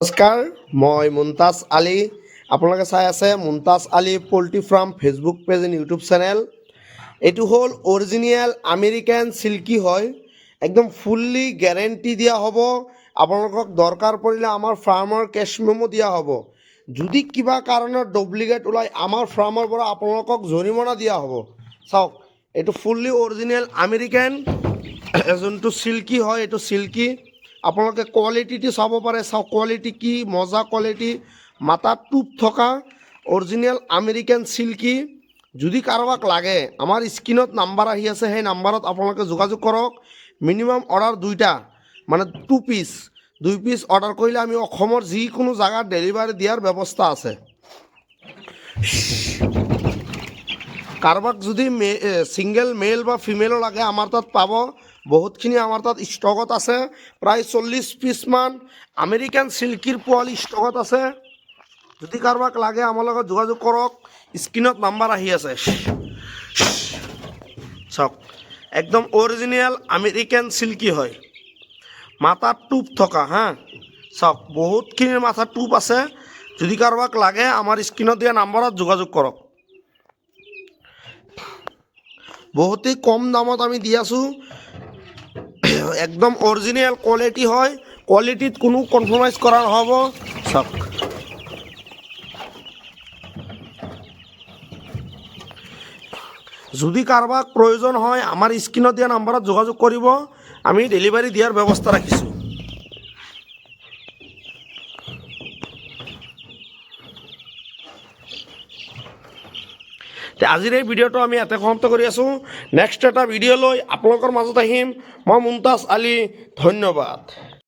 নমস্কাৰ, মই মুনতাজ আলী। আপোনালোকে চাই আছে Mumtaz Ali poultry farm Facebook page and YouTube channel. এইটো হ'ল অৰিজিনেল আমেৰিকান চিল্কি হয়, একদম ফুল্লি গেৰেণ্টি দিয়া হ'ব। আপোনালোকক দৰকাৰ পৰিলে আমাৰ ফাৰ্মৰ কেছ মেমো দিয়া হ'ব। যদি কিবা কাৰণত ডুপ্লিকেট ওলাই আমাৰ ফাৰ্মৰ পৰা আপোনালোকক জৰিমনা দিয়া হ'ব। চাওক, এইটো ফুল্লি অৰিজিনেল আমেৰিকান যোনটো চিল্কি হয়, এইটো চিল্কি। আপোনালোকে কোৱালিটিটো চাব পাৰে। চাওক কোৱালিটি কি মজা কোৱালিটি, মাথাত টোপ থকা অৰিজিনেল আমেৰিকান চিল্কি। যদি কাৰোবাক লাগে আমাৰ স্ক্ৰীণত নাম্বাৰ আহি আছে, সেই নাম্বাৰত আপোনালোকে যোগাযোগ কৰক। মিনিমাম অৰ্ডাৰ 2টা, মানে 2 পিচ, 2 পিচ অৰ্ডাৰ কৰিলে আমি অসমৰ যিকোনো জেগাত ডেলিভাৰী দিয়াৰ ব্যৱস্থা আছে। কাৰোবাক যদি ছিংগল মেল বা ফিমেলো লাগে আমাৰ তাত পাব। বহুতখিনি আমাৰ তাত ষ্টকত আছে, প্ৰায় 40 পিচমান আমেৰিকান চিল্কিৰ পোৱালি ষ্টকত আছে। যদি কাৰোবাক লাগে আমাৰ লগত যোগাযোগ কৰক। স্ক্ৰীণত নাম্বাৰ আহি আছে। চাওক, একদম অৰিজিনেল আমেৰিকান চিল্কি হয়, মাথাত টোপ থকা। চাওক, বহুতখিনিৰ মাথাত টোপ আছে। যদি কাৰোবাক লাগে আমাৰ স্ক্ৰীণত দিয়া নাম্বাৰত যোগাযোগ কৰক। বহুতেই কম দামত আমি দি আছোঁ, একদম অৰিজিনেল কোৱালিটি হয়। কোৱালিটিত কোনো কম্প্ৰমাইজ কৰা নহ'ব। চাওক, যদি কাৰোবাক প্ৰয়োজন হয় আমাৰ স্ক্ৰীণত দিয়া নাম্বাৰত যোগাযোগ কৰিব, আমি ডেলিভাৰী দিয়াৰ ব্যৱস্থা ৰাখিছোঁ। আজিৰ এই ভিডিঅ'টো আমি ইয়াতে সমাপ্ত কৰি আছোঁ। নেক্সট এটা ভিডিঅ' লৈ আপোনালোকৰ মাজত আহিম। মই মুনতাজ আলী, ধন্যবাদ।